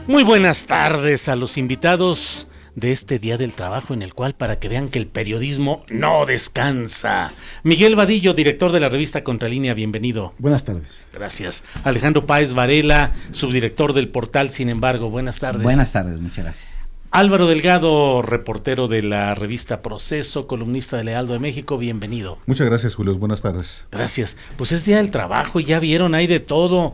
Muy buenas tardes a los invitados de este Día del Trabajo, en el cual, para que vean que el periodismo no descansa. Miguel Vadillo, director de la revista Contralínea, bienvenido. Buenas tardes. Gracias. Alejandro Páez Varela, subdirector del portal Sin Embargo, buenas tardes. Buenas tardes, muchas gracias. Álvaro Delgado, reportero de la revista Proceso, columnista del Heraldo de México, bienvenido. Muchas gracias, Julio, buenas tardes. Gracias. Pues es Día del Trabajo y ya vieron, hay de todo,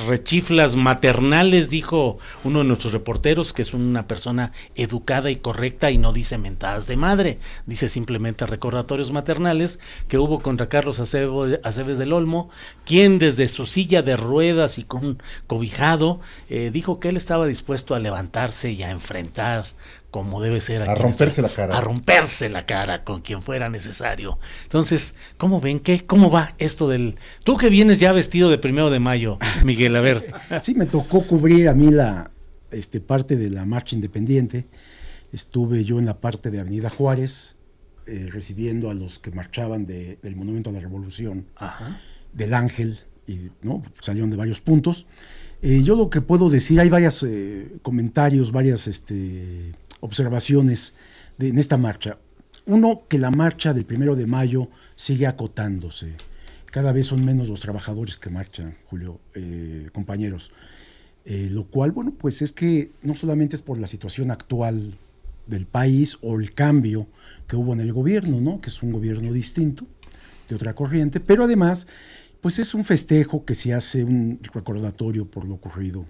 rechiflas maternales, dijo uno de nuestros reporteros, que es una persona educada y correcta y no dice mentadas de madre, dice simplemente recordatorios maternales que hubo contra Carlos Aceves del Olmo, quien desde su silla de ruedas y con cobijado, dijo que él estaba dispuesto a levantarse y a enfrentar como debe ser a romperse la cara. A romperse la cara con quien fuera necesario. Entonces, ¿cómo ven? ¿Cómo va esto del... Tú que vienes ya vestido de 1 de mayo, Miguel, a ver. Sí, me tocó cubrir a mí la parte de la marcha independiente. Estuve yo en la parte de Avenida Juárez, recibiendo a los que marchaban del Monumento a la Revolución, Ajá. del Ángel, y ¿no? Salieron de varios puntos. Yo lo que puedo decir, hay varios comentarios, varias observaciones en esta marcha. Uno, que la marcha del 1 de mayo sigue acotándose. Cada vez son menos los trabajadores que marchan, Julio, compañeros. Lo cual, bueno, pues es que no solamente es por la situación actual del país o el cambio que hubo en el gobierno, ¿no? Que es un gobierno distinto, de otra corriente, pero además... pues es un festejo que se hace, un recordatorio por lo ocurrido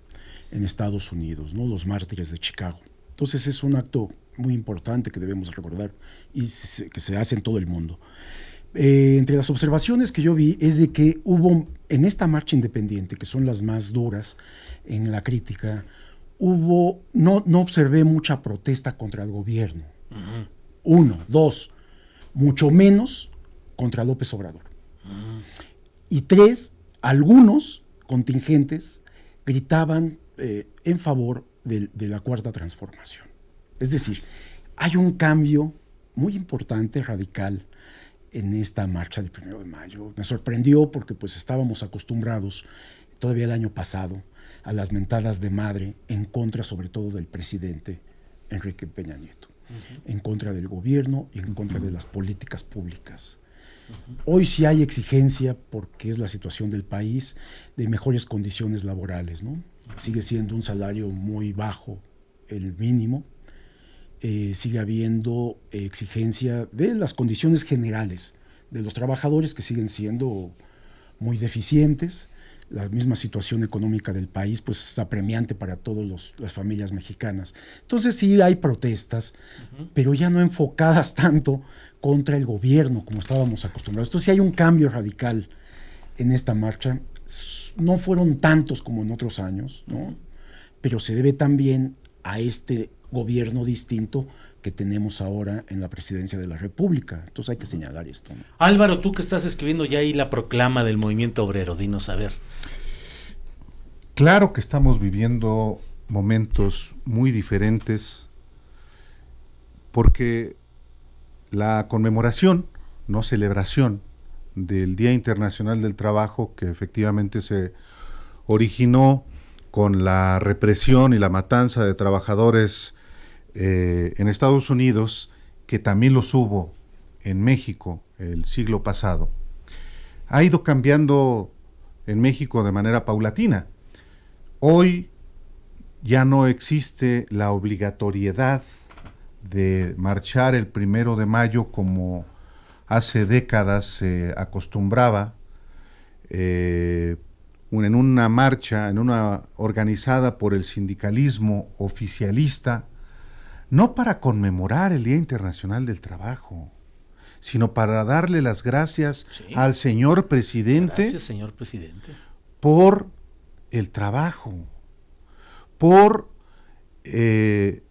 en Estados Unidos, ¿no? Los mártires de Chicago. Entonces es un acto muy importante que debemos recordar y que se hace en todo el mundo. Entre las observaciones que yo vi es de que hubo en esta marcha independiente, que son las más duras en la crítica, no observé mucha protesta contra el gobierno. Uh-huh. 1, 2, mucho menos contra López Obrador. Uh-huh. Y 3, algunos contingentes gritaban en favor de la Cuarta Transformación. Es decir, hay un cambio muy importante, radical, en esta marcha del 1 de mayo. Me sorprendió porque pues estábamos acostumbrados, todavía el año pasado, a las mentadas de madre en contra sobre todo del presidente Enrique Peña Nieto, en contra del gobierno y en contra de las políticas públicas. Hoy sí hay exigencia, porque es la situación del país, de mejores condiciones laborales, ¿no? Sigue siendo un salario muy bajo, el mínimo. Sigue habiendo exigencia de las condiciones generales de los trabajadores, que siguen siendo muy deficientes. La misma situación económica del país pues es apremiante para todas las familias mexicanas. Entonces sí hay protestas, pero ya no enfocadas tanto contra el gobierno como estábamos acostumbrados. Entonces sí hay un cambio radical en esta marcha. No fueron tantos como en otros años, ¿no? Pero se debe también a este gobierno distinto que tenemos ahora en la presidencia de la República. Entonces hay que señalar esto, ¿no? Álvaro, tú que estás escribiendo ya ahí la proclama del movimiento obrero, dinos a ver. Claro que estamos viviendo momentos muy diferentes, porque la conmemoración, no celebración, del Día Internacional del Trabajo, que efectivamente se originó con la represión y la matanza de trabajadores en Estados Unidos, que también los hubo en México el siglo pasado, ha ido cambiando en México de manera paulatina. Hoy ya no existe la obligatoriedad de marchar el 1 de mayo como hace décadas se acostumbraba, en una marcha, organizada por el sindicalismo oficialista, no para conmemorar el Día Internacional del Trabajo, sino para darle las gracias al señor presidente. Gracias, señor presidente. Por el trabajo, por el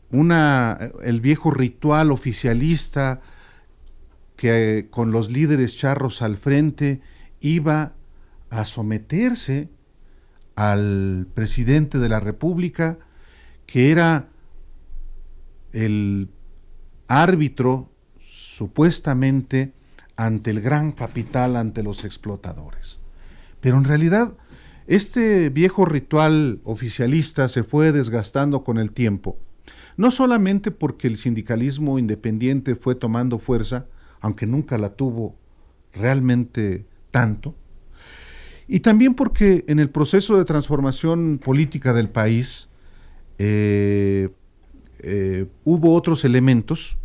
viejo ritual oficialista que con los líderes charros al frente iba a someterse al presidente de la República, que era el árbitro supuestamente ante el gran capital, ante los explotadores. Pero en realidad Este viejo ritual oficialista se fue desgastando con el tiempo, no solamente porque el sindicalismo independiente fue tomando fuerza, aunque nunca la tuvo realmente tanto, y también porque en el proceso de transformación política del país hubo otros elementos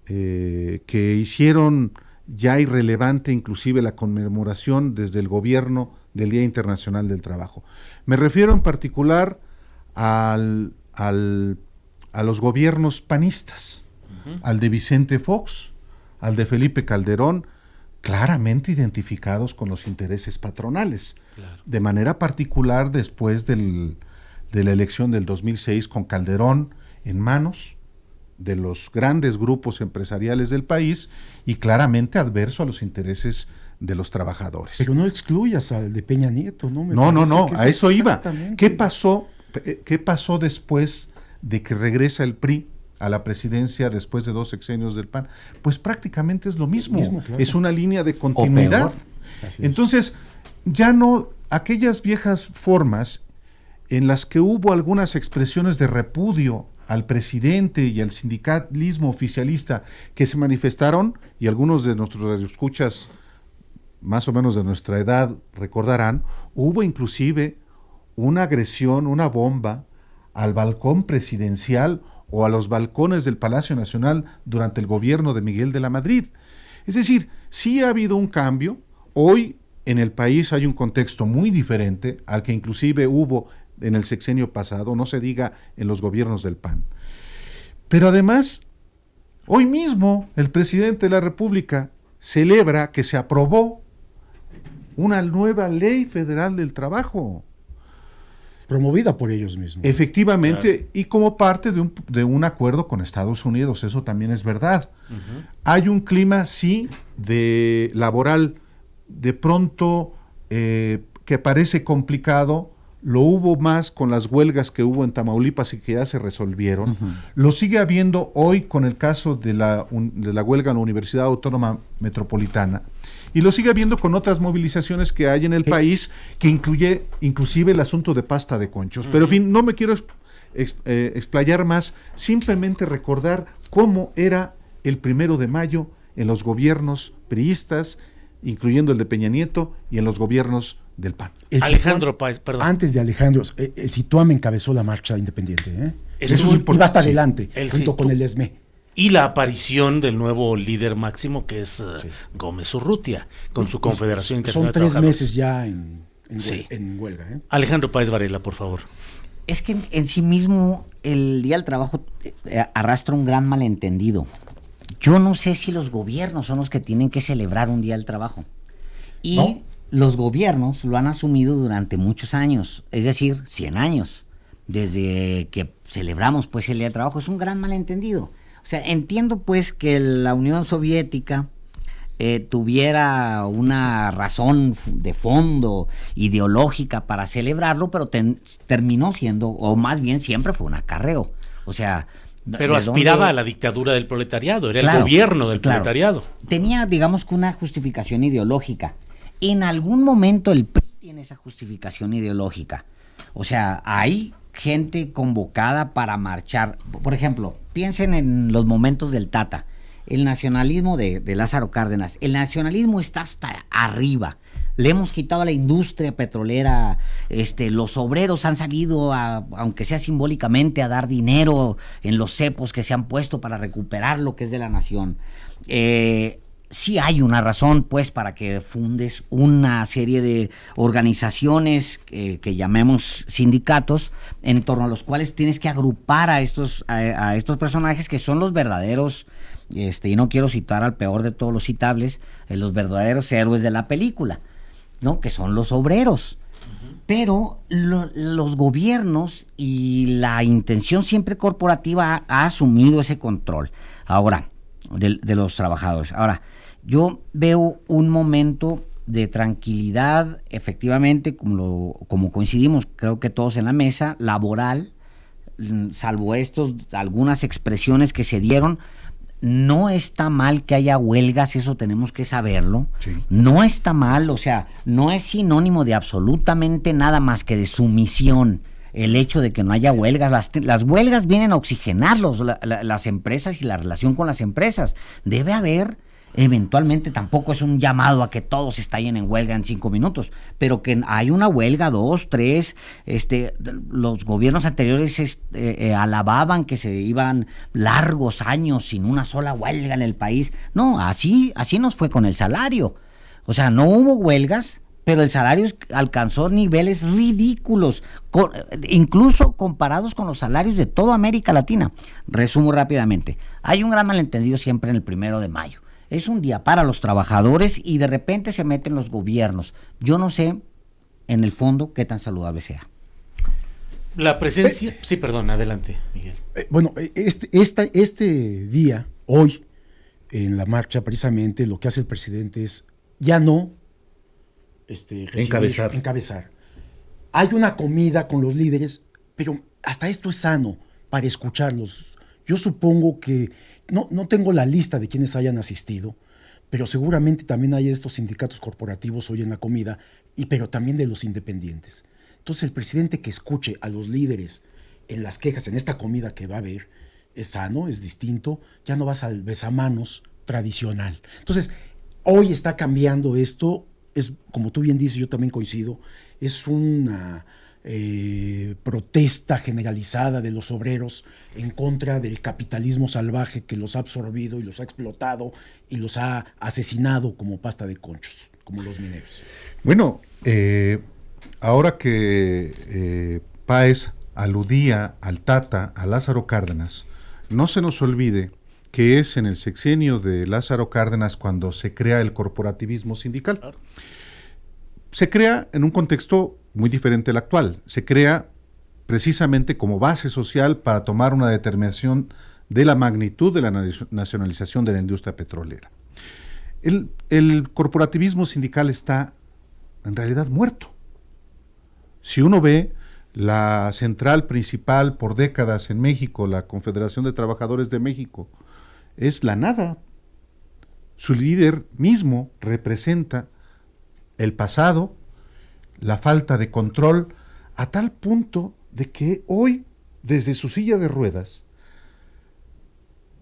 que hicieron ya irrelevante inclusive la conmemoración desde el gobierno del Día Internacional del Trabajo. Me refiero en particular a los gobiernos panistas, al de Vicente Fox, al de Felipe Calderón, claramente identificados con los intereses patronales, claro. De manera particular después de la elección del 2006, con Calderón en manos de los grandes grupos empresariales del país y claramente adverso a los intereses de los trabajadores. Pero no excluyas al de Peña Nieto, ¿no? No, a eso iba. ¿Qué pasó después de que regresa el PRI a la presidencia después de 2 sexenios del PAN? Pues prácticamente es lo mismo, claro. Es una línea de continuidad. Entonces, ya no, aquellas viejas formas en las que hubo algunas expresiones de repudio al presidente y al sindicalismo oficialista que se manifestaron, y algunos de nuestros escuchas más o menos de nuestra edad recordarán, hubo inclusive una agresión, una bomba al balcón presidencial o a los balcones del Palacio Nacional durante el gobierno de Miguel de la Madrid. Es decir, sí ha habido un cambio. Hoy en el país hay un contexto muy diferente al que inclusive hubo en el sexenio pasado, no se diga en los gobiernos del PAN. Pero además, hoy mismo el presidente de la República celebra que se aprobó una nueva ley federal del trabajo. Promovida por ellos mismos. Efectivamente, claro. Y como parte de un acuerdo con Estados Unidos, eso también es verdad. Uh-huh. Hay un clima, sí, de laboral, de pronto que parece complicado. Lo hubo más con las huelgas que hubo en Tamaulipas y que ya se resolvieron. Uh-huh. Lo sigue habiendo hoy con el caso de la huelga en la Universidad Autónoma Metropolitana. Y lo sigue habiendo con otras movilizaciones que hay en el país, que incluye inclusive el asunto de pasta de conchos. Uh-huh. Pero en fin, no me quiero explayar más, simplemente recordar cómo era el 1 de mayo en los gobiernos priistas, incluyendo el de Peña Nieto, y en los gobiernos del PAN. Alejandro Páez, perdón. Antes de Alejandro, el CITUAM encabezó la marcha independiente. Eso iba hasta adelante, junto con el ESME. Y la aparición del nuevo líder máximo, que es Gómez Urrutia, con su Confederación Internacional de Trabajadores. Son 3 meses ya en huelga. Alejandro Páez Varela, por favor. Es que en sí mismo el Día del Trabajo arrastra un gran malentendido. Yo no sé si los gobiernos son los que tienen que celebrar un Día del Trabajo. Y ¿no? Los gobiernos lo han asumido durante muchos años, es decir, 100 años, desde que celebramos pues el Día del Trabajo. Es un gran malentendido. O sea, entiendo pues que la Unión Soviética tuviera una razón de fondo ideológica para celebrarlo, pero terminó siendo, o más bien siempre fue un acarreo. O sea... Pero aspiraba a la dictadura del proletariado, era el gobierno del proletariado. Tenía, digamos que una justificación ideológica. En algún momento el PRI tiene esa justificación ideológica. O sea, hay gente convocada para marchar. Por ejemplo, piensen en los momentos del Tata, el nacionalismo de Lázaro Cárdenas. El nacionalismo está hasta arriba. Le hemos quitado a la industria petrolera, los obreros han salido, aunque sea simbólicamente, a dar dinero en los cepos que se han puesto para recuperar lo que es de la nación. Sí hay una razón, pues, para que fundes una serie de organizaciones que llamemos sindicatos, en torno a los cuales tienes que agrupar a estos personajes que son los verdaderos, y no quiero citar al peor de todos los citables, los verdaderos héroes de la película, ¿no? Que son los obreros. Uh-huh. Pero los gobiernos y la intención siempre corporativa ha asumido ese control ahora de los trabajadores. Ahora, yo veo un momento de tranquilidad, efectivamente, como coincidimos, creo que todos en la mesa, laboral, salvo algunas expresiones que se dieron. no está mal que haya huelgas, eso tenemos que saberlo. Sí. No está mal, o sea, no es sinónimo de absolutamente nada más que de sumisión el hecho de que no haya huelgas. Las huelgas vienen a oxigenar las empresas y la relación con las empresas. Debe haber, eventualmente, tampoco es un llamado a que todos estallen en huelga en 5 minutos, pero que hay una huelga, 2, 3, los gobiernos anteriores alababan que se iban largos años sin una sola huelga en el país. No, así nos fue con el salario. O sea, no hubo huelgas, pero el salario alcanzó niveles ridículos, incluso comparados con los salarios de toda América Latina. Resumo rápidamente. Hay un gran malentendido siempre en el 1 de mayo. Es un día para los trabajadores y de repente se meten los gobiernos. Yo no sé, en el fondo, qué tan saludable sea. La presencia... Sí, perdón, adelante, Miguel. Bueno, este día, hoy, en la marcha, precisamente, lo que hace el presidente es ya no encabezar. Hay una comida con los líderes, pero hasta esto es sano para escucharlos. Yo supongo que, no tengo la lista de quienes hayan asistido, pero seguramente también hay estos sindicatos corporativos hoy en la comida, pero también de los independientes. Entonces el presidente que escuche a los líderes en las quejas, en esta comida que va a haber, es sano, es distinto, ya no vas al besamanos tradicional. Entonces, hoy está cambiando esto, es como tú bien dices, yo también coincido, es una protesta generalizada de los obreros en contra del capitalismo salvaje que los ha absorbido y los ha explotado y los ha asesinado como pasta de conchos, como los mineros. Bueno, ahora que Páez aludía al Tata, a Lázaro Cárdenas, no se nos olvide que es en el sexenio de Lázaro Cárdenas cuando se crea el corporativismo sindical. Claro. Se crea en un contexto muy diferente al actual. Se crea precisamente como base social para tomar una determinación de la magnitud de la nacionalización de la industria petrolera. El corporativismo sindical está en realidad muerto. Si uno ve la central principal por décadas en México, la Confederación de Trabajadores de México, es la nada. Su líder mismo representa el pasado, la falta de control, a tal punto de que hoy, desde su silla de ruedas,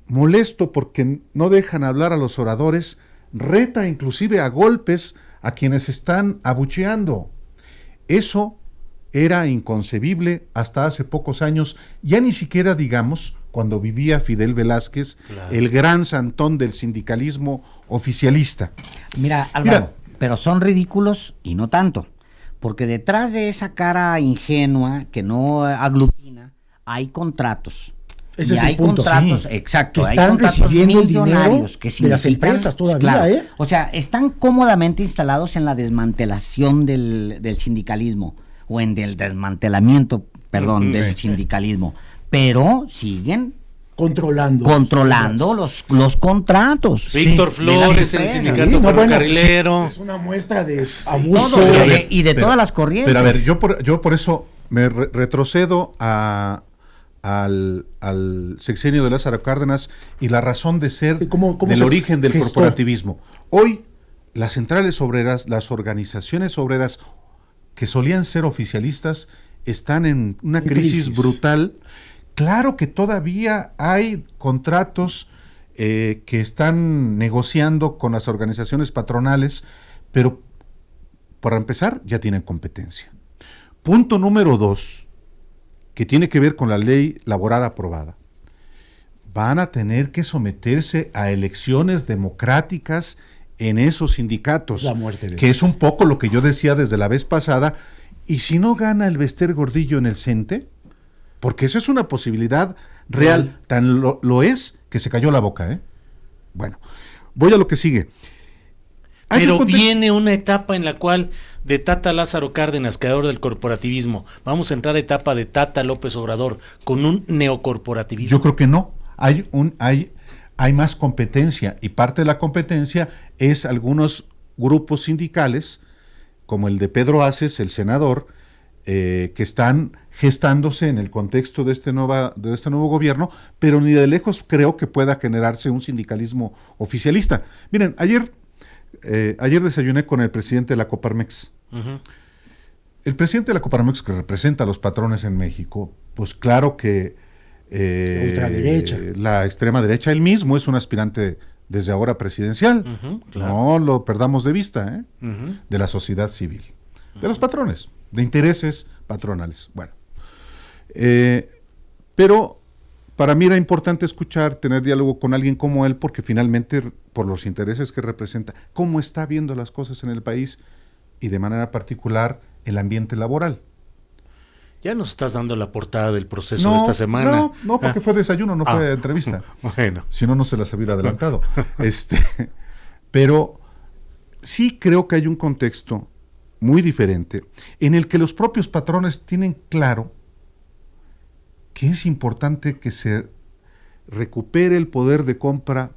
molesto porque no dejan hablar a los oradores, reta inclusive a golpes a quienes están abucheando. Eso era inconcebible hasta hace pocos años, ya ni siquiera digamos cuando vivía Fidel Velázquez, claro, el gran santón del sindicalismo oficialista. Mira, Álvaro, pero son ridículos y no tanto, porque detrás de esa cara ingenua que no aglutina hay contratos. Ese y es hay el punto. contratos, Sí, exacto, que están recibiendo el dinero que de las empresas todavía, claro, o sea, están cómodamente instalados en la desmantelación del sindicalismo, o en el desmantelamiento, del sindicalismo, pero siguen controlando los contratos. Víctor Flores, el sindicato ferrocarrilero. Es una muestra de abuso. Y de todas las corrientes. Pero a ver, yo por eso me retrocedo al sexenio de Lázaro Cárdenas y la razón de ser del origen del corporativismo. Hoy, las centrales obreras, las organizaciones obreras que solían ser oficialistas, están en una crisis brutal. Claro que todavía hay contratos que están negociando con las organizaciones patronales, pero para empezar ya tienen competencia. Punto número 2, que tiene que ver con la ley laboral aprobada. Van a tener que someterse a elecciones democráticas en esos sindicatos, que es un poco lo que yo decía desde la vez pasada. Y si no gana el Bester Gordillo en el CENTE, porque eso es una posibilidad real, tan lo es que se cayó la boca, ¿eh? Bueno, voy a lo que sigue. Pero viene una etapa en la cual de Tata Lázaro Cárdenas, creador del corporativismo, vamos a entrar a etapa de Tata López Obrador con un neocorporativismo. Yo creo que no. Hay más competencia, y parte de la competencia es algunos grupos sindicales, como el de Pedro Aces, el senador, que están gestándose en el contexto de este nuevo gobierno, pero ni de lejos creo que pueda generarse un sindicalismo oficialista. Miren, ayer desayuné con el presidente de la Coparmex. Ujú. El presidente de la Coparmex, que representa a los patrones en México, pues claro que ultraderecha. La extrema derecha, él mismo es un aspirante desde ahora presidencial. Ujú, claro. No lo perdamos de vista, Ujú. de la sociedad civil, de los patrones, de intereses patronales. Bueno, pero para mí era importante escuchar, tener diálogo con alguien como él, porque finalmente, por los intereses que representa, cómo está viendo las cosas en el país y de manera particular el ambiente laboral. Ya nos estás dando la portada del proceso de esta semana. No, porque fue desayuno, no fue entrevista. Bueno. Si no, no se las hubiera adelantado. Pero sí creo que hay un contexto muy diferente en el que los propios patrones tienen claro que es importante que se recupere el poder de compra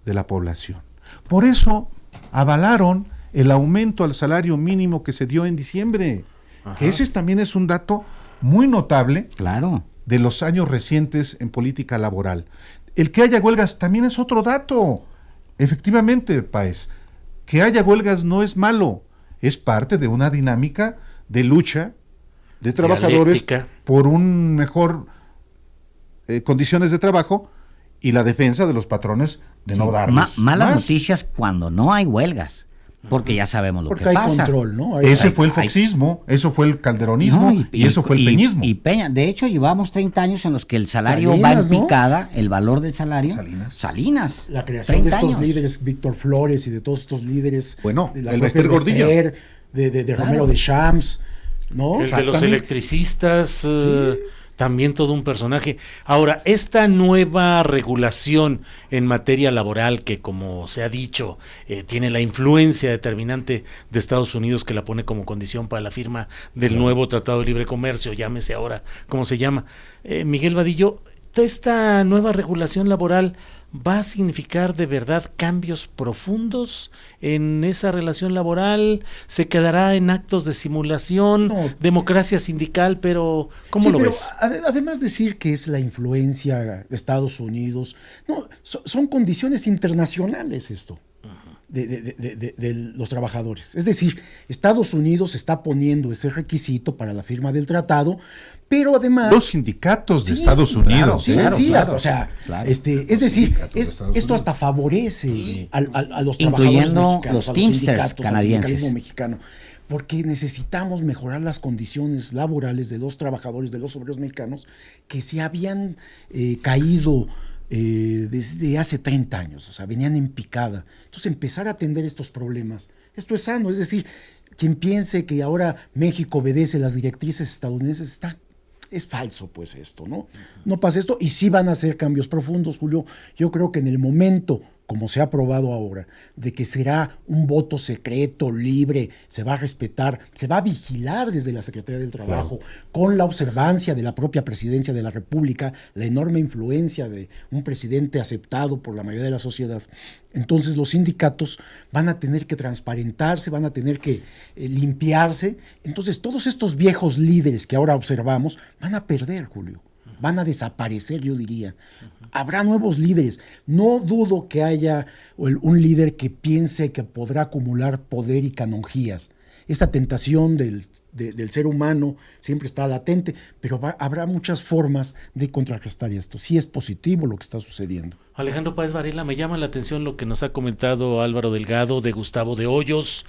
de la población. Por eso avalaron el aumento al salario mínimo que se dio en diciembre. Ajá. Que ese también es un dato muy notable, claro, de los años recientes en política laboral. El que haya huelgas también es otro dato. Efectivamente, Páez, que haya huelgas no es malo, es parte de una dinámica de lucha de trabajadores por un mejor condiciones de trabajo y la defensa de los patrones de no darles malas más. Noticias cuando no hay huelgas, porque ya sabemos lo que pasa. Porque hay control, ¿no? Ese fue el foxismo, eso fue el calderonismo, y eso fue el peñismo. Y Peña, de hecho llevamos 30 años en los que el salario va en picada, ¿no? El valor del salario. Salinas. La creación de estos líderes, Víctor Flores y de todos estos líderes. Bueno, de la el Bester Gordillo. De Romero de Champs, ¿no? El de los electricistas, también todo un personaje. Ahora, esta nueva regulación en materia laboral que, como se ha dicho, tiene la influencia determinante de Estados Unidos, que la pone como condición para la firma del nuevo Tratado de Libre Comercio, llámese ahora cómo se llama. Miguel Vadillo, ¿esta nueva regulación laboral va a significar de verdad cambios profundos en esa relación laboral? ¿Se quedará en actos de simulación, democracia sindical? Pero ¿cómo lo ves? Además decir que es la influencia de Estados Unidos, no, son condiciones internacionales esto. De los trabajadores. Es decir, Estados Unidos está poniendo ese requisito para la firma del tratado, pero además... Los sindicatos de Estados Unidos. Claro, o sea, es decir, esto hasta favorece a los trabajadores mexicanos, los Teamsters canadienses, al sindicalismo mexicano, porque necesitamos mejorar las condiciones laborales de los trabajadores, de los obreros mexicanos, que se habían caído desde hace 30 años, o sea, venían en picada. Entonces, empezar a atender estos problemas, esto es sano. Es decir, quien piense que ahora México obedece las directrices estadounidenses es falso, pues esto, ¿no? No pasa esto, y sí van a hacer cambios profundos, Julio. Yo creo que en el momento, como se ha aprobado ahora, de que será un voto secreto, libre, se va a respetar, se va a vigilar desde la Secretaría del Trabajo, con la observancia de la propia Presidencia de la República, la enorme influencia de un presidente aceptado por la mayoría de la sociedad. Entonces los sindicatos van a tener que transparentarse, van a tener que limpiarse. Entonces todos estos viejos líderes que ahora observamos van a perder, Julio. Van a desaparecer, yo diría. Habrá nuevos líderes. No dudo que haya un líder que piense que podrá acumular poder y canonjías. Esa tentación del ser humano siempre está latente, pero habrá muchas formas de contrarrestar esto. Sí es positivo lo que está sucediendo. Alejandro Páez Varela, me llama la atención lo que nos ha comentado Álvaro Delgado de Gustavo de Hoyos.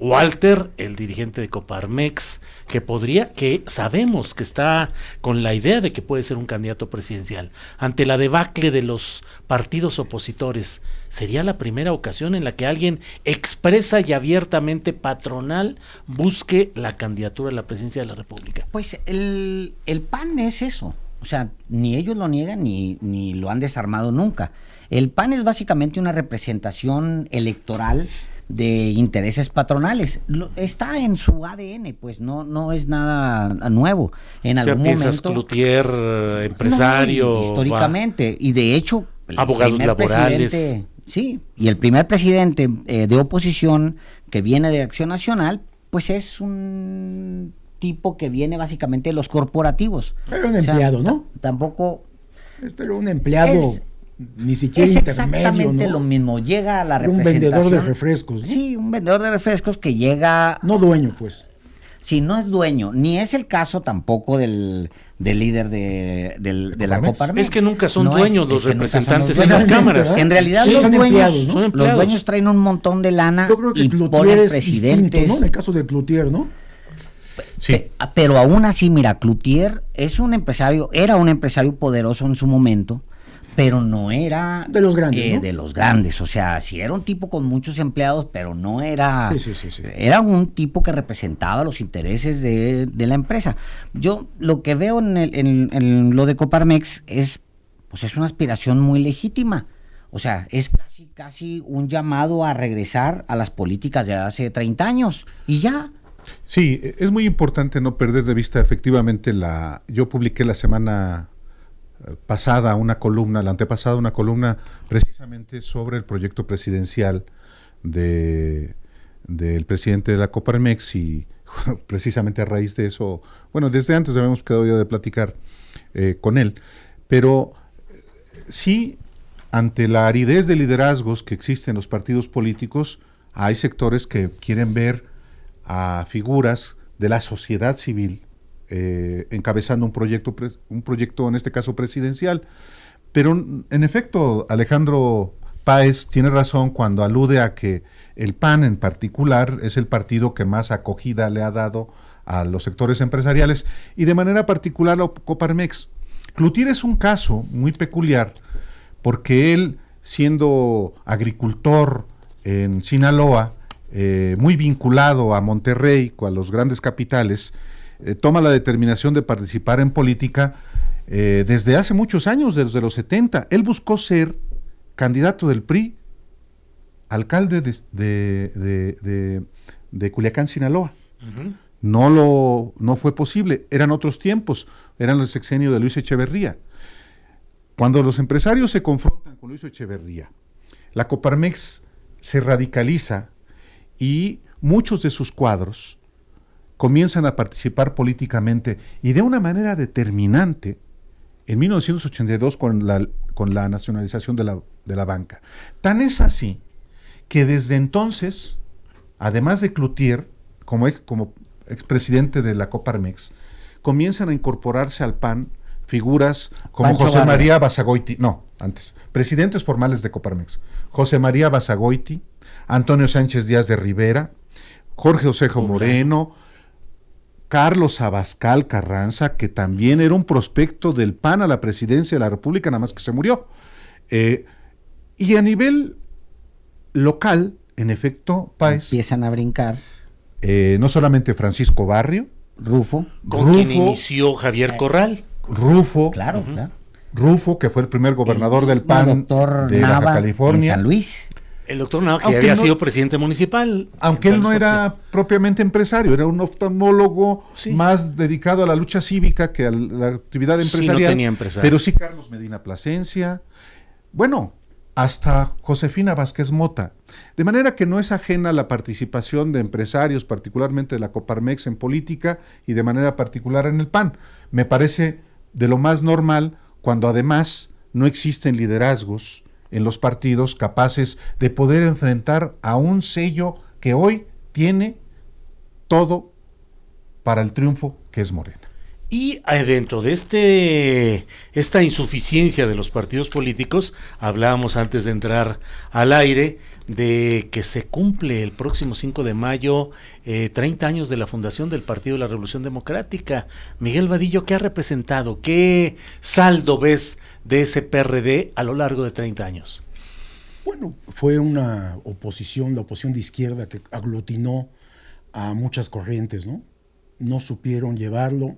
Walter, el dirigente de Coparmex, que sabemos que está con la idea de que puede ser un candidato presidencial, ante la debacle de los partidos opositores, ¿sería la primera ocasión en la que alguien expresa y abiertamente patronal busque la candidatura a la presidencia de la República? Pues el PAN es eso, o sea, ni ellos lo niegan ni lo han desarmado nunca. El PAN es básicamente una representación electoral de intereses patronales. Está en su ADN, pues no es nada nuevo. En algún momento Cloutier, empresario, históricamente, y de hecho abogados laborales. Sí, y el primer presidente de oposición que viene de Acción Nacional, pues es un tipo que viene básicamente de los corporativos. Era un empleado, ¿no? Tampoco... Este era un empleado, ni siquiera Es intermedio, exactamente ¿no? lo mismo. Llega a la Era un representación. vendedor de refrescos, ¿no? Sí, un vendedor de refrescos que llega. No dueño, pues. Sí, no es dueño. Ni es el caso tampoco del líder de la Coparmex. Coparmex. Es que nunca son No dueños los que nunca son representantes los en las dueños. cámaras. ¿verdad? En realidad Sí, los son dueños, empleados, ¿no? Son los empleados. dueños traen un montón de lana Yo creo que y Cloutier ponen es distinto, presidentes. ¿no? En el caso de Cloutier, ¿no? Sí. Pero aún así, mira, Cloutier es un empresario, era un empresario poderoso en su momento, pero no era De los grandes, ¿no? de los grandes. O sea, sí era un tipo con muchos empleados, pero no era. Sí. Era un tipo que representaba los intereses de la empresa. Yo lo que veo en lo de Coparmex es, pues es una aspiración muy legítima. O sea, es casi un llamado a regresar a las políticas de hace 30 años. Y ya. Sí, es muy importante no perder de vista efectivamente yo publiqué la semana pasada una columna, la antepasada una columna precisamente sobre el proyecto presidencial del presidente de la Coparmex y precisamente a raíz de eso, bueno, desde antes habíamos quedado ya de platicar con él, pero sí, ante la aridez de liderazgos que existen en los partidos políticos, hay sectores que quieren ver a figuras de la sociedad civil encabezando un proyecto en este caso presidencial. Pero en efecto, Alejandro Páez tiene razón cuando alude a que el PAN en particular es el partido que más acogida le ha dado a los sectores empresariales y de manera particular a Coparmex. Cloutier es un caso muy peculiar porque él, siendo agricultor en Sinaloa, muy vinculado a Monterrey, a los grandes capitales, toma la determinación de participar en política desde hace muchos años, desde los 70. Él buscó ser candidato del PRI, alcalde de Culiacán, Sinaloa. No fue posible, eran otros tiempos, eran el sexenio de Luis Echeverría. Cuando los empresarios se confrontan con Luis Echeverría, la Coparmex se radicaliza y muchos de sus cuadros comienzan a participar políticamente y de una manera determinante en 1982 con la nacionalización de la banca. Tan es así que desde entonces, además de Cloutier, como expresidente de la Coparmex, comienzan a incorporarse al PAN figuras como Pancho José Barrio. María Basagoiti, presidentes formales de Coparmex, José María Basagoiti, Antonio Sánchez Díaz de Rivera, Jorge Osejo Moreno, Carlos Abascal Carranza, que también era un prospecto del PAN a la presidencia de la República, nada más que se murió. Y a nivel local, en efecto, Páez, Empiezan a brincar. no solamente Francisco Barrio, Rufo. Con quien inició Javier Corral. Rufo, Claro, claro. Rufo, que fue el primer gobernador del PAN Doctor de Nava Baja en California. San Luis. El doctor Nava, que Aunque había no- sido presidente municipal. Aunque él no era propiamente empresario, era un oftalmólogo Sí. más dedicado a la lucha cívica que a la actividad Sí, no empresarial. tenía empresario. Pero sí Carlos Medina Plasencia, bueno, hasta Josefina Vázquez Mota. De manera que no es ajena la participación de empresarios, particularmente de la Coparmex en política y de manera particular en el PAN. Me parece de lo más normal cuando además no existen liderazgos en los partidos capaces de poder enfrentar a un sello que hoy tiene todo para el triunfo, que es Morena. Y dentro de esta insuficiencia de los partidos políticos, hablábamos antes de entrar al aire de que se cumple el próximo 5 de mayo 30 años de la fundación del Partido de la Revolución Democrática. Miguel Vadillo, ¿qué ha representado? ¿Qué saldo ves de ese PRD a lo largo de 30 años? Bueno, fue una oposición, la oposición de izquierda que aglutinó a muchas corrientes, ¿no? No supieron llevarlo.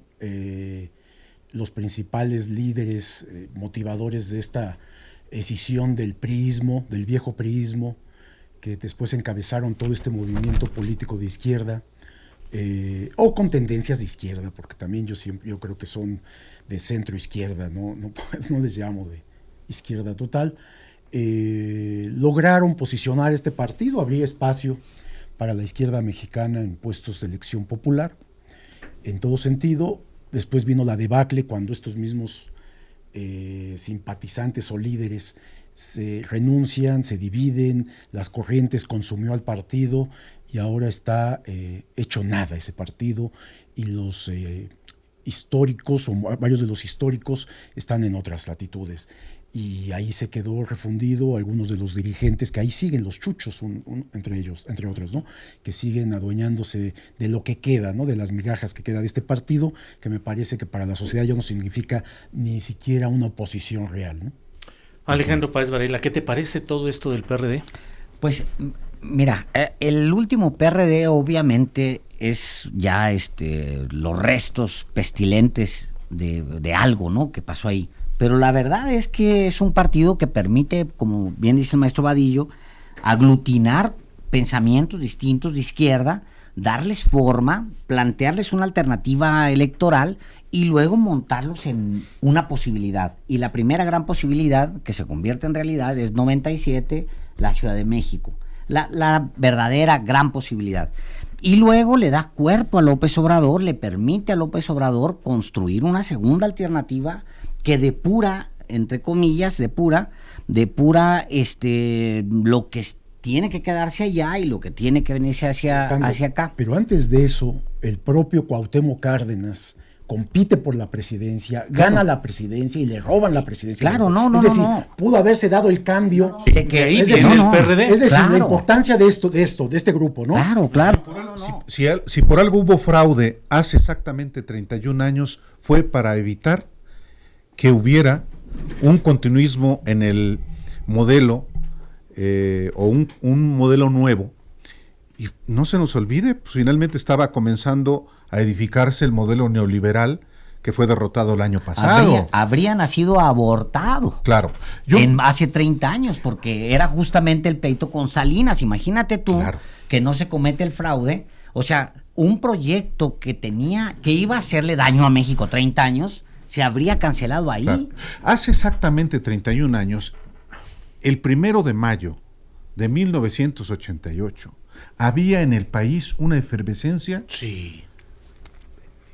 Los principales líderes motivadores de esta escisión del priismo, del viejo priismo, que después encabezaron todo este movimiento político de izquierda, o con tendencias de izquierda, porque también yo creo que son de centro izquierda, no les llamo de izquierda total. Lograron posicionar este partido, abrir espacio para la izquierda mexicana en puestos de elección popular. en todo sentido. Después vino la debacle cuando estos mismos simpatizantes o líderes se renuncian, se dividen, las corrientes consumió al partido y ahora está hecho nada ese partido, y los históricos o varios de los históricos están en otras latitudes. Y ahí se quedó refundido algunos de los dirigentes que ahí siguen, los chuchos, entre ellos, entre otros, ¿no? Que siguen adueñándose de lo que queda, ¿no? De las migajas que queda de este partido, que me parece que para la sociedad ya no significa ni siquiera una oposición real, ¿no? Alejandro Páez Varela, ¿qué te parece todo esto del PRD? Pues mira, el último PRD obviamente es ya los restos pestilentes de algo, ¿no? Que pasó ahí. Pero la verdad es que es un partido que permite, como bien dice el maestro Vadillo, aglutinar pensamientos distintos de izquierda, darles forma, plantearles una alternativa electoral y luego montarlos en una posibilidad. Y la primera gran posibilidad que se convierte en realidad es 97, la Ciudad de México. La verdadera gran posibilidad. Y luego le da cuerpo a López Obrador, le permite a López Obrador construir una segunda alternativa que depura, entre comillas, depura lo que tiene que quedarse allá y lo que tiene que venirse hacia acá. Pero antes de eso, el propio Cuauhtémoc Cárdenas compite por la presidencia, gana la presidencia y le roban la presidencia. Claro, no. Es decir, pudo haberse dado el cambio. De que ahí es viene decir, el PRD. Es decir, Claro. la importancia de este grupo, ¿no? Claro. Si por algo hubo fraude hace exactamente 31 años, fue para evitar que hubiera un continuismo en el modelo o un modelo nuevo. Y no se nos olvide, pues finalmente estaba comenzando a edificarse el modelo neoliberal que fue derrotado el año pasado. Habría nacido abortado. Claro. Hace 30 años, porque era justamente el pleito con Salinas. Imagínate tú, Claro, que no se comete el fraude. O sea, un proyecto que iba a hacerle daño a México 30 años, se habría cancelado ahí. claro. Hace exactamente 31 años, el 1 de mayo de 1988, había en el país una efervescencia Sí.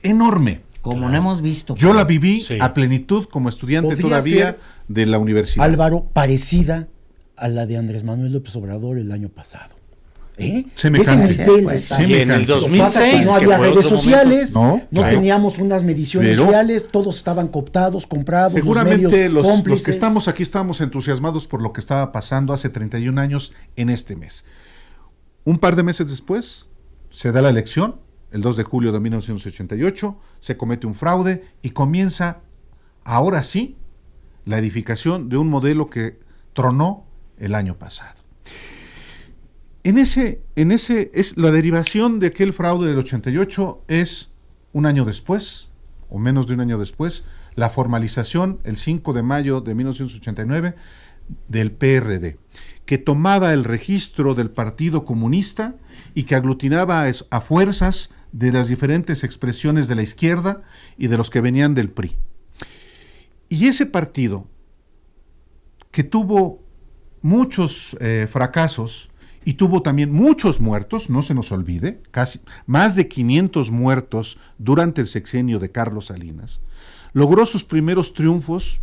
enorme. Como no hemos visto. Yo la viví Sí. a plenitud como estudiante Podría todavía ser, de la universidad. Álvaro, parecida a la de Andrés Manuel López Obrador el año pasado. Semejante. Ese nivel Pues, está. Y en el Lo que pasa es que 2006, no que había fue redes otro sociales, momento. No, claro. teníamos unas mediciones Pero reales, todos estaban cooptados, comprados, Seguramente los medios los cómplices. que estamos aquí estábamos entusiasmados por lo que estaba pasando hace 31 años en este mes. Un par de meses después se da la elección, el 2 de julio de 1988, se comete un fraude y comienza, ahora sí, la edificación de un modelo que tronó el año pasado. Es la derivación de aquel fraude del 88 es un año después, o menos de un año después, la formalización, el 5 de mayo de 1989, del PRD, que tomaba el registro del Partido Comunista y que aglutinaba a fuerzas de las diferentes expresiones de la izquierda y de los que venían del PRI. Y ese partido, que tuvo muchos fracasos y tuvo también muchos muertos, no se nos olvide, casi más de 500 muertos durante el sexenio de Carlos Salinas, logró sus primeros triunfos,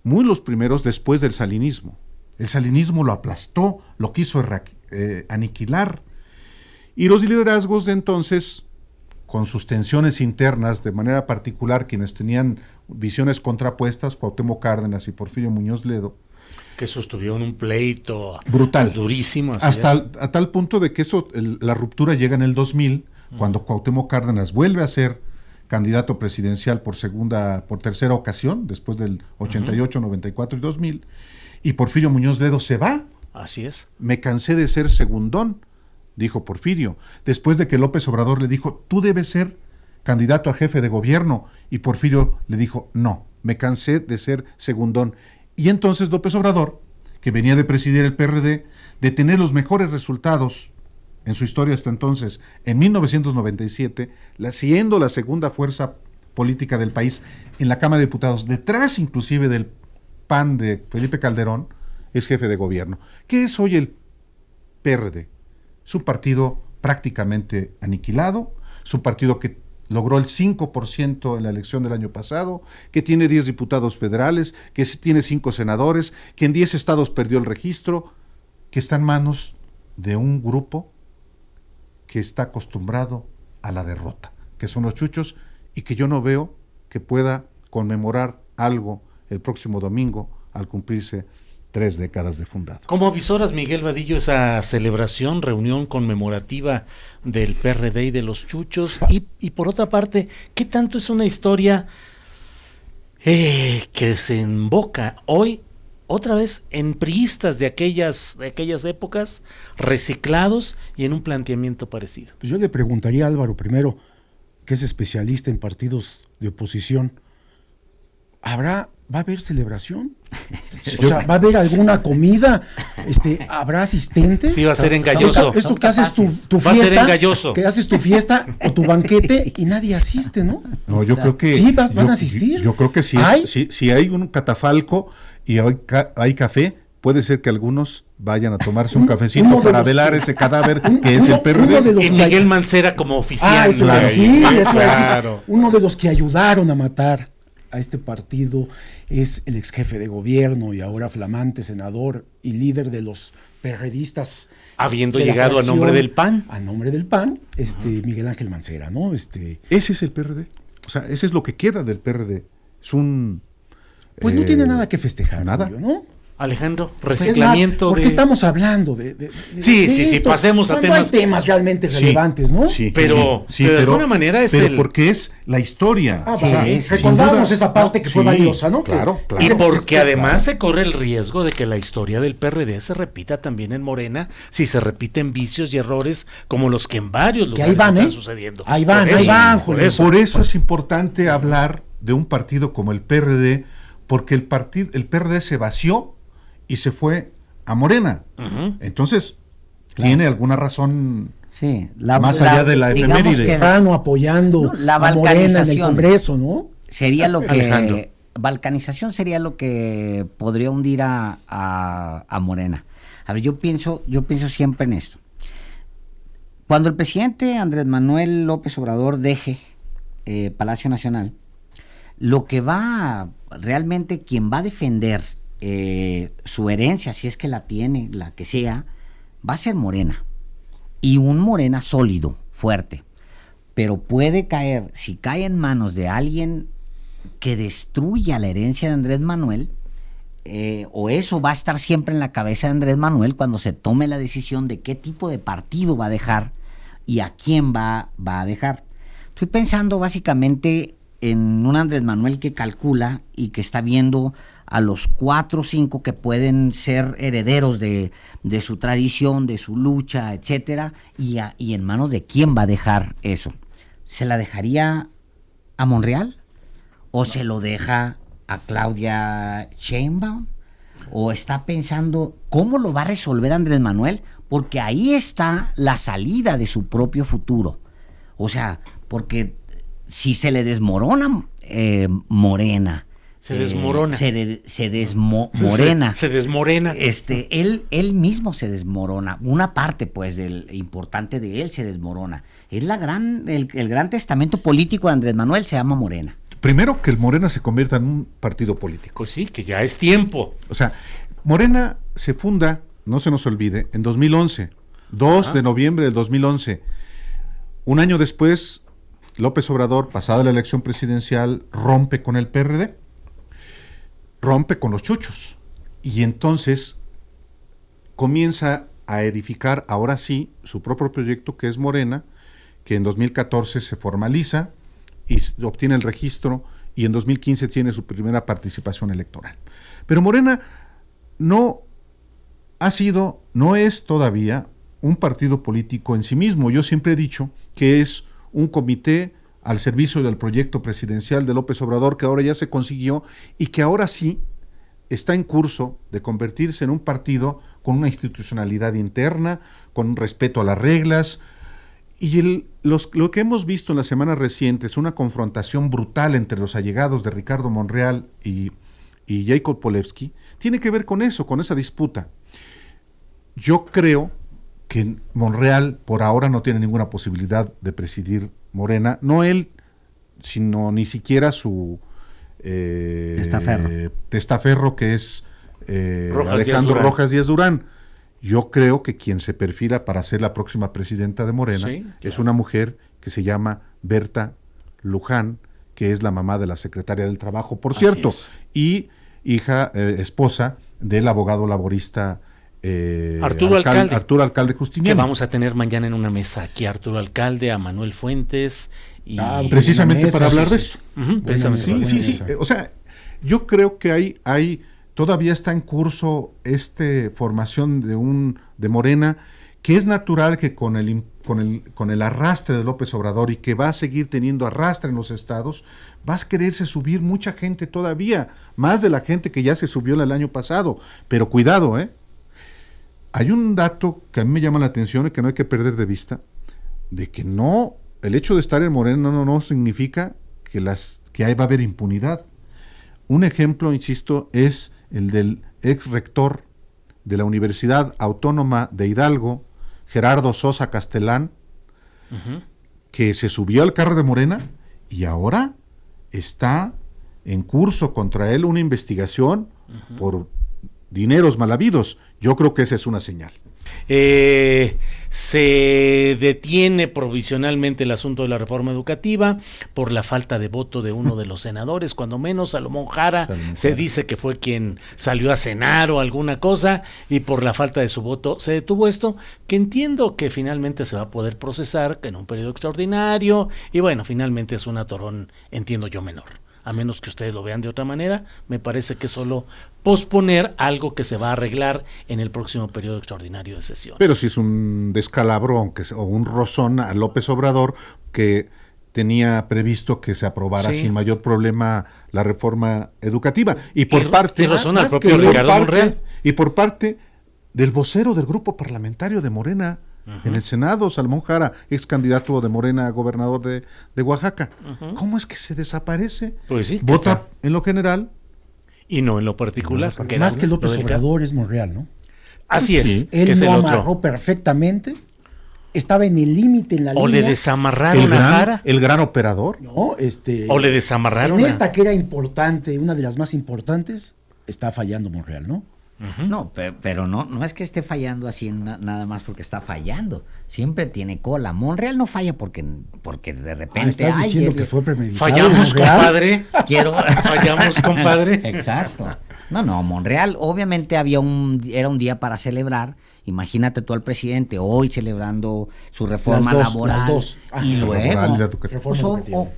muy los primeros después del salinismo. El salinismo lo aplastó, lo quiso aniquilar, y los liderazgos de entonces, con sus tensiones internas, de manera particular quienes tenían visiones contrapuestas, Cuauhtémoc Cárdenas y Porfirio Muñoz Ledo, Que sostuvieron un pleito brutal, durísimo. a tal punto de que la ruptura llega en el 2000, cuando Cuauhtémoc Cárdenas vuelve a ser candidato presidencial por tercera ocasión, después del 88, 94 y 2000, y Porfirio Muñoz Ledo se va. Así es. Me cansé de ser segundón, dijo Porfirio, después de que López Obrador le dijo, tú debes ser candidato a jefe de gobierno, y Porfirio le dijo, no, me cansé de ser segundón. Y entonces López Obrador, que venía de presidir el PRD, de tener los mejores resultados en su historia hasta entonces, en 1997, siendo la segunda fuerza política del país en la Cámara de Diputados, detrás inclusive del PAN de Felipe Calderón, es jefe de gobierno. ¿Qué es hoy el PRD? Es un partido prácticamente aniquilado, es un partido que logró el 5% en la elección del año pasado, que tiene 10 diputados federales, que tiene 5 senadores, que en 10 estados perdió el registro, que está en manos de un grupo que está acostumbrado a la derrota, que son los chuchos, y que yo no veo que pueda conmemorar algo el próximo domingo al cumplirse 3 décadas de fundado. ¿Cómo avisoras, Miguel Vadillo, esa celebración, reunión conmemorativa del PRD y de los chuchos? Y por otra parte, ¿qué tanto es una historia que desemboca hoy otra vez en priistas de aquellas épocas, reciclados y en un planteamiento parecido? Pues yo le preguntaría a Álvaro primero, que es especialista en partidos de oposición, ¿va a haber celebración? O sea, ¿va a haber alguna comida? ¿Habrá asistentes? Sí, va a ser engalloso. Esto que haces tu Va a ser fiesta, engalloso. que haces tu fiesta o tu banquete y nadie asiste, ¿no? No, yo creo que... ¿Sí van a asistir? Yo creo que sí. Si hay un catafalco y hay café, puede ser que algunos vayan a tomarse un cafecito para velar ese cadáver que es el PRD. Y Miguel Mancera como oficial. Eso ¿no? sí, Claro. uno de los que ayudaron a matar a este partido es el ex jefe de gobierno y ahora flamante senador y líder de los perredistas. Habiendo de la llegado fracción, a nombre del PAN. A nombre del PAN, Miguel Ángel Mancera, ¿no? Ese es el PRD. O sea, ese es lo que queda del PRD. Es un... Pues no tiene nada que festejar, nada. Julio, ¿no? Alejandro, Es reciclamiento más, ¿por qué estamos hablando Sí, esto? pasemos a Cuando temas... hay temas realmente relevantes, ¿no? Sí, Pero de alguna manera es pero el... porque es la historia. Ah, Sí, pues, sí, recordamos sin duda. esa parte que fue Sí, valiosa, ¿no? claro, Que- claro. Y ese- porque es- además se corre el riesgo de que la historia del PRD se repita también en Morena si se repiten vicios y errores como los que en varios Que lugares ahí van, están ¿eh? sucediendo. Ahí van, Por ahí eso, van, por Julio. eso. Por eso es importante hablar de un partido como el PRD, porque el PRD se vació y se fue a Morena. Ujú. Entonces, tiene alguna razón Sí, más allá de la digamos efeméride. que Temprano apoyando No, la a Morena en el balcanización. Congreso, ¿no? sería lo que Alejandro. balcanización sería lo que podría hundir a Morena. A ver, yo pienso siempre en esto. Cuando el presidente Andrés Manuel López Obrador deje Palacio Nacional, lo que va realmente quien va a defender su herencia, si es que la tiene, la que sea, va a ser Morena. Y un Morena sólido, fuerte. Pero puede caer, si cae en manos de alguien que destruya la herencia de Andrés Manuel, o eso va a estar siempre en la cabeza de Andrés Manuel cuando se tome la decisión de qué tipo de partido va a dejar y a quién va a dejar. Estoy pensando básicamente en un Andrés Manuel que calcula y que está viendo a los 4 o 5 que pueden ser herederos de su tradición, de su lucha, etcétera, y en manos de quién va a dejar eso. ¿Se la dejaría a Monreal? ¿O se lo deja a Claudia Sheinbaum? ¿O está pensando cómo lo va a resolver Andrés Manuel? Porque ahí está la salida de su propio futuro. O sea, porque si se le desmorona Morena, Se desmorona. se desmorena. Se desmorena. Él mismo se desmorona. Una parte, pues, del importante de él se desmorona. Es el gran testamento político de Andrés Manuel se llama Morena. Primero, que el Morena se convierta en un partido político. Pues sí, que ya es tiempo. O sea, Morena se funda, no se nos olvide, en 2011, 2 de noviembre del 2011. Un año después, López Obrador, pasada la elección presidencial, rompe con el PRD, rompe con los chuchos, y entonces comienza a edificar, ahora sí, su propio proyecto, que es Morena, que en 2014 se formaliza y obtiene el registro, y en 2015 tiene su primera participación electoral. Pero Morena no es todavía un partido político en sí mismo. Yo siempre he dicho que es un comité al servicio del proyecto presidencial de López Obrador, que ahora ya se consiguió y que ahora sí está en curso de convertirse en un partido con una institucionalidad interna, con un respeto a las reglas. Y lo que hemos visto en las semanas recientes, una confrontación brutal entre los allegados de Ricardo Monreal y Jacob Polevsky, tiene que ver con eso, con esa disputa. Yo creo que Monreal por ahora no tiene ninguna posibilidad de presidir Morena, no él sino ni siquiera su testaferro, que es Alejandro Rojas Díaz Durán. Yo creo que quien se perfila para ser la próxima presidenta de Morena es una mujer que se llama Berta Luján, que es la mamá de la secretaria del Trabajo, por cierto, y esposa del abogado laborista Arturo Alcalde Justiniano. Que vamos a tener mañana en una mesa aquí a Arturo Alcalde, a Manuel Fuentes. Y precisamente para hablar de eso. Sí. O sea, yo creo que hay todavía está en curso formación de Morena, que es natural que con el arrastre de López Obrador, y que va a seguir teniendo arrastre en los estados, vas a quererse subir mucha gente todavía, más de la gente que ya se subió el año pasado. Pero cuidado, hay un dato que a mí me llama la atención y que no hay que perder de vista, de que el hecho de estar en Morena no significa que ahí va a haber impunidad. Un ejemplo, insisto, es el del ex rector de la Universidad Autónoma de Hidalgo, Gerardo Sosa Castellán, que se subió al carro de Morena y ahora está en curso contra él una investigación por dineros mal habidos. Yo creo que esa es una señal. Se detiene provisionalmente el asunto de la reforma educativa por la falta de voto de uno de los senadores, cuando menos Salomón Jara. Se dice que fue quien salió a cenar o alguna cosa, y por la falta de su voto se detuvo esto, que entiendo que finalmente se va a poder procesar en un periodo extraordinario, y bueno, finalmente es un atorón, entiendo yo, menor. A menos que ustedes lo vean de otra manera, me parece que solo posponer algo que se va a arreglar en el próximo periodo extraordinario de sesiones. Pero sí es un descalabro, o un rozón a López Obrador, que tenía previsto que se aprobara sin mayor problema la reforma educativa. Y por parte al propio Ricardo Monreal. Y por parte del vocero del grupo parlamentario de Morena, en el Senado, Salomón Jara, ex candidato de Morena a gobernador de Oaxaca. ¿Cómo es que se desaparece? Pues sí, vota en lo general y no en lo particular. Más que López Obrador es Monreal, ¿no? Así es. Él lo amarró perfectamente. Estaba en el límite en la línea. O le desamarraron a Jara. El gran operador. No, o le desamarraron. En esta que era importante, una de las más importantes, está fallando Monreal, ¿no? No, pero no es que esté fallando así nada más porque está fallando. Siempre tiene cola. Monreal no falla porque de repente. ¿Estás diciendo que fue premeditado? Fallamos, compadre. Fallamos, compadre. Exacto. No, Monreal obviamente era un día para celebrar. Imagínate tú al presidente hoy celebrando su reforma laboral. Las dos. Y luego, pues,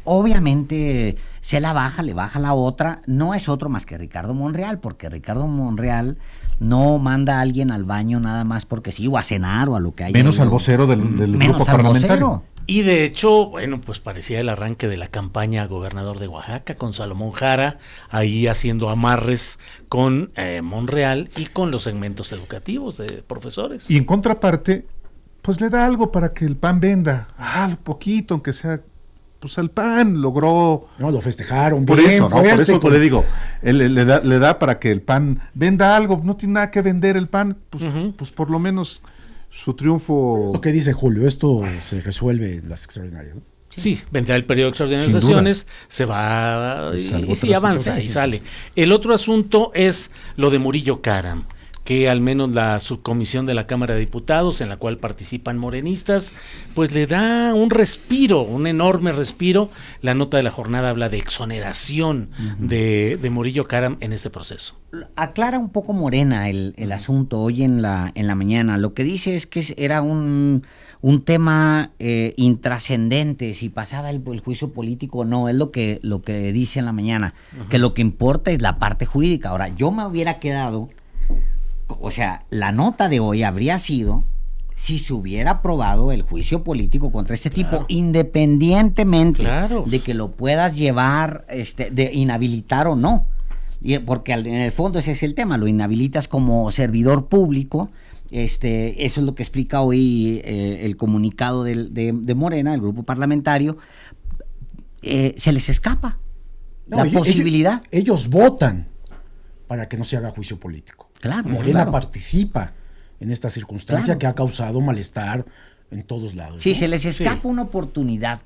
obviamente le baja la otra. No es otro más que Ricardo Monreal, porque Ricardo Monreal no manda a alguien al baño nada más porque sí, o a cenar o a lo que haya. Menos al vocero del grupo parlamentario. Y de hecho, bueno, pues parecía el arranque de la campaña a gobernador de Oaxaca, con Salomón Jara ahí haciendo amarres con Monreal y con los segmentos educativos de profesores. Y en contraparte, pues le da algo para que el PAN venda, poquito, aunque sea, pues el PAN logró. No, lo festejaron. Por eso le digo, le da para que el PAN venda algo, no tiene nada que vender el PAN, pues por lo menos su triunfo. Lo que dice Julio, esto se resuelve en las extraordinarias, ¿no? Sí, vendrá el periodo extraordinario de sesiones, se va y avanza y sale. El otro asunto es lo de Murillo Karam, que al menos la subcomisión de la Cámara de Diputados, en la cual participan morenistas, pues le da un respiro, un enorme respiro. La nota de la jornada habla de exoneración de Murillo Karam en ese proceso. Aclara un poco Morena el asunto hoy en la mañana. Lo que dice es que era un tema intrascendente, si pasaba el juicio político o no, es lo que dice en la mañana, que lo que importa es la parte jurídica. Ahora, yo me hubiera quedado, o sea, la nota de hoy habría sido si se hubiera aprobado el juicio político contra este tipo, independientemente de que lo puedas llevar, de inhabilitar o no. Porque en el fondo ese es el tema, lo inhabilitas como servidor público. Eso es lo que explica hoy el comunicado de Morena, el grupo parlamentario. Se les escapa la posibilidad. Ellos votan para que no se haga juicio político. Claro, Morena participa en esta circunstancia que ha causado malestar en todos lados. Sí, ¿no? se les escapa una oportunidad.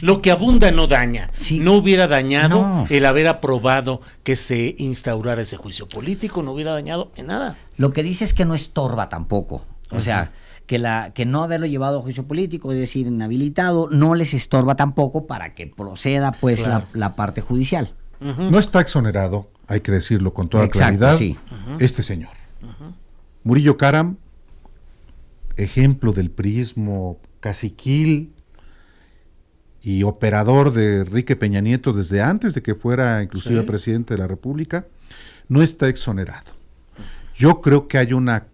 Lo que abunda no daña. Sí. No hubiera dañado No. el haber aprobado que se instaurara ese juicio político, no hubiera dañado en nada. Lo que dice es que no estorba tampoco. O sea, que no haberlo llevado a juicio político, es decir, inhabilitado, no les estorba tampoco para que proceda pues Claro. la parte judicial. No está exonerado, hay que decirlo con toda Exacto, claridad, sí. este señor. Murillo Karam, ejemplo del priismo caciquil y operador de Enrique Peña Nieto desde antes de que fuera inclusive Sí. presidente de la República, no está exonerado. Yo creo que hay una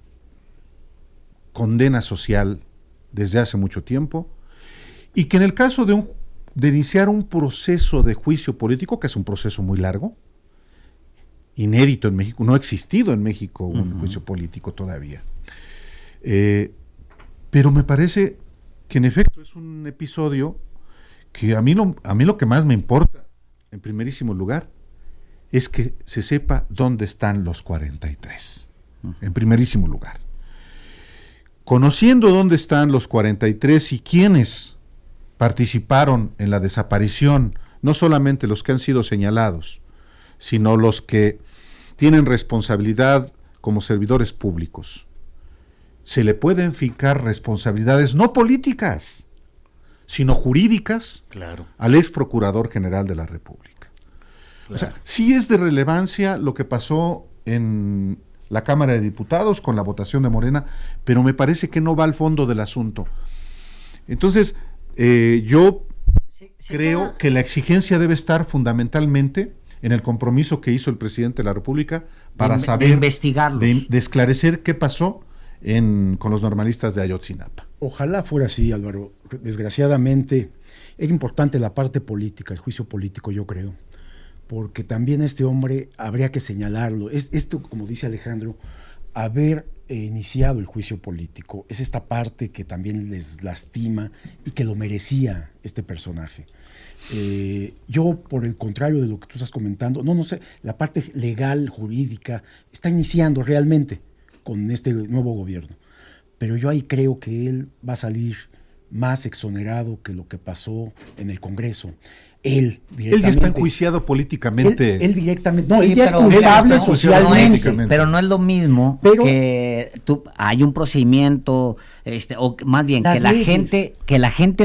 condena social desde hace mucho tiempo y que en el caso de iniciar un proceso de juicio político, que es un proceso muy largo, inédito en México, no ha existido en México un juicio político todavía. Pero me parece que en efecto es un episodio que a mí lo que más me importa, en primerísimo lugar, es que se sepa dónde están los 43, en primerísimo lugar. Conociendo dónde están los 43 y quiénes participaron en la desaparición, no solamente los que han sido señalados, sino los que tienen responsabilidad como servidores públicos, se le pueden fincar responsabilidades no políticas, sino jurídicas, Claro. al ex procurador general de la República. O sea, sí es de relevancia lo que pasó en la Cámara de Diputados con la votación de Morena, pero me parece que no va al fondo del asunto. Entonces, yo creo que la exigencia debe estar fundamentalmente en el compromiso que hizo el presidente de la República para de saber, investigarlos. de esclarecer qué pasó con los normalistas de Ayotzinapa. Ojalá fuera así, Álvaro. Desgraciadamente, era importante la parte política, el juicio político, yo creo. Porque también este hombre habría que señalarlo. Esto, como dice Alejandro, haber iniciado el juicio político es esta parte que también les lastima y que lo merecía este personaje. Yo, por el contrario de lo que tú estás comentando, no sé, la parte legal, jurídica, está iniciando realmente con este nuevo gobierno. Pero yo ahí creo que él va a salir más exonerado que lo que pasó en el Congreso. Él directamente. Él ya está enjuiciado políticamente. Él directamente. No, Sí, él ya es pero culpable no, socialmente. pero no es lo mismo Pero- que hay un procedimiento, o más bien Las que la leyes. gente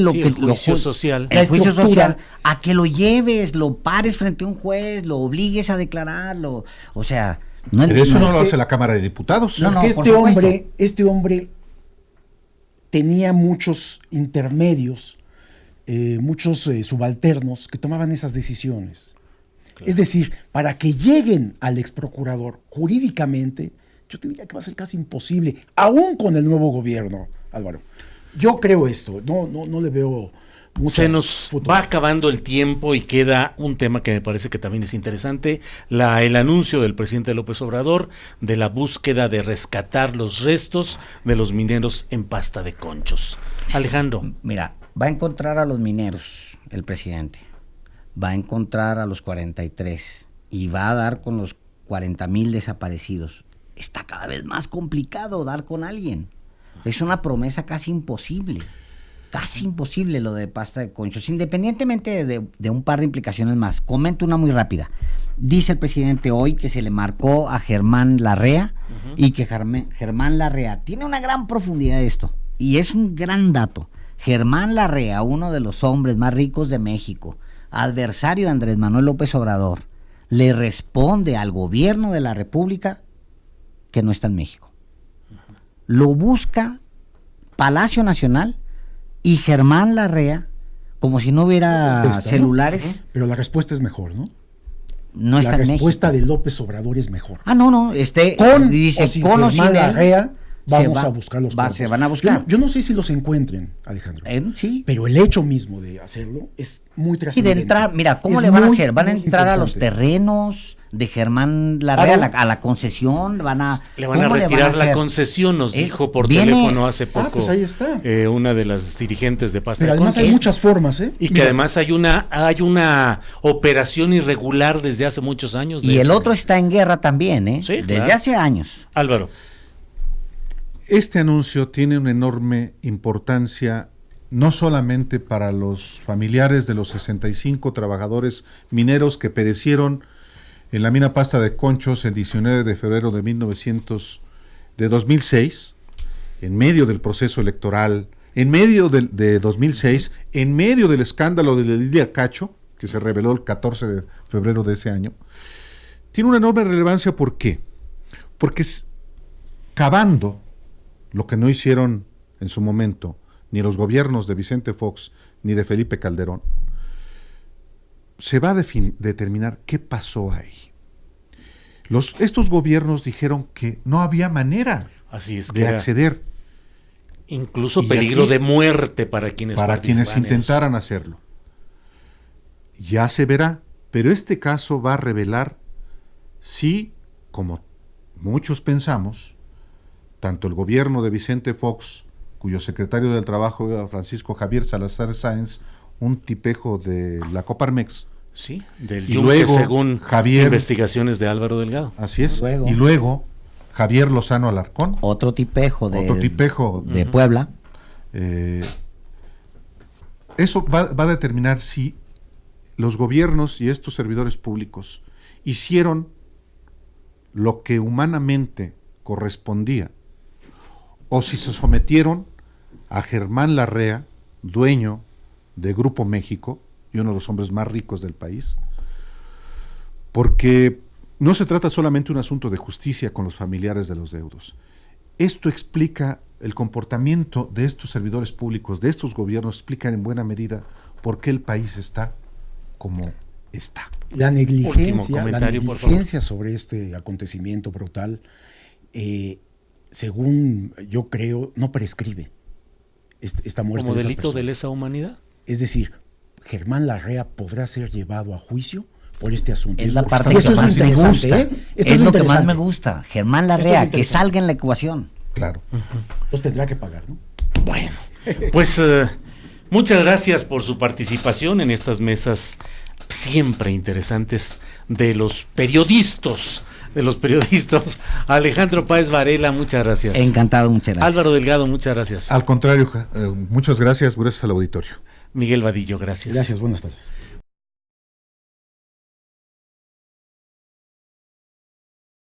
lo Sí, que el juicio lo ju- social. el La juicio estructura. social, a que lo lleves, lo pares frente a un juez, lo obligues a declararlo, o sea, no es Pero eso no lo es que- hace la Cámara de Diputados. No, Porque por supuesto. este hombre tenía muchos intermedios, muchos subalternos que tomaban esas decisiones. Claro. Es decir, para que lleguen al ex procurador jurídicamente, yo te diría que va a ser casi imposible, aún con el nuevo gobierno, Álvaro. Yo creo esto, no le veo mucho Se nos futuro. va acabando el tiempo y queda un tema que me parece que también es interesante, el anuncio del presidente López Obrador de la búsqueda de rescatar los restos de los mineros en Pasta de Conchos. Alejandro, Mira, va a encontrar a los mineros, el presidente. Va a encontrar a los 43 y va a dar con los 40,000 desaparecidos. Está cada vez más complicado dar con alguien. Es una promesa casi imposible lo de Pasta de Conchos, independientemente de un par de implicaciones más. Comento una muy rápida. Dice el presidente hoy que se le marcó a Germán Larrea y que Germán Larrea tiene una gran profundidad de esto y es un gran dato. Germán Larrea, uno de los hombres más ricos de México, adversario de Andrés Manuel López Obrador, le responde al gobierno de la República que no está en México. Lo busca Palacio Nacional y Germán Larrea, como si no hubiera Contesta, ¿no? celulares, Pero la respuesta es mejor, ¿no? no está la en México. respuesta de López Obrador es mejor. No, Con o sin con o sin Germán él, Larrea, vamos se a buscar los se cuerpos. van a buscar. Yo no sé si los encuentren, Alejandro. Sí. Pero el hecho mismo de hacerlo es muy Y de trascendente. entrar, mira, ¿cómo Es le van a muy, hacer? Van a muy entrar a los importante. terrenos de Germán Larrea, Claro. a la concesión, le van a ¿cómo retirar la hacer? concesión, nos dijo por viene- teléfono hace poco pues ahí está. una de las dirigentes de Pasta Pero de además Conchos. hay muchas formas, ¿eh? Y que Mira, además hay una operación irregular desde hace muchos años. de Y el ese- otro está en guerra también, ¿eh? Sí, Desde claro. hace años. Álvaro, Este anuncio tiene una enorme importancia no solamente para los familiares de los 65 trabajadores mineros que perecieron en la mina Pasta de Conchos el 19 de febrero de 2006, en medio del proceso electoral, en medio de 2006, en medio del escándalo de Lidia Cacho, que se reveló el 14 de febrero de ese año, tiene una enorme relevancia. ¿Por qué? Porque cavando lo que no hicieron en su momento ni los gobiernos de Vicente Fox ni de Felipe Calderón, se va a determinar qué pasó ahí. Estos gobiernos dijeron que no había manera Así es, de acceder. Incluso Y peligro aquí, de muerte para quienes intentaran hacerlo. Ya se verá, pero este caso va a revelar si, como muchos pensamos, tanto el gobierno de Vicente Fox, cuyo secretario del Trabajo era Francisco Javier Salazar Sáenz, un tipejo de la Coparmex, Sí, del y Yunque, luego según Javier, investigaciones de Álvaro Delgado. así es, Luego. y luego Javier Lozano Alarcón, Otro tipejo de Puebla. Eso va a determinar si los gobiernos y estos servidores públicos hicieron lo que humanamente correspondía, o si se sometieron a Germán Larrea, dueño de Grupo México y uno de los hombres más ricos del país, porque no se trata solamente de un asunto de justicia con los familiares de los deudos. Esto explica el comportamiento de estos servidores públicos, de estos gobiernos, explica en buena medida por qué el país está como está. La negligencia, por favor. sobre este acontecimiento brutal, según yo creo, no prescribe esta muerte Como de esas delito de personas. lesa humanidad. Es decir, Germán Larrea podrá ser llevado a juicio por este asunto. Es la Eso- parte y eso que es lo más me interesante, gusta. ¿eh? Esto Es lo que más interesante. me gusta. Germán Esto es Larrea, lo que interesante. salga en la ecuación. Claro. Pues tendrá que pagar, ¿no? Bueno, pues muchas gracias por su participación en estas mesas siempre interesantes de los periodistas. Alejandro Páez Varela, muchas gracias. Encantado, muchas gracias. Álvaro Delgado, muchas gracias. Al contrario, muchas gracias al auditorio. Miguel Vadillo, gracias. Gracias, buenas tardes.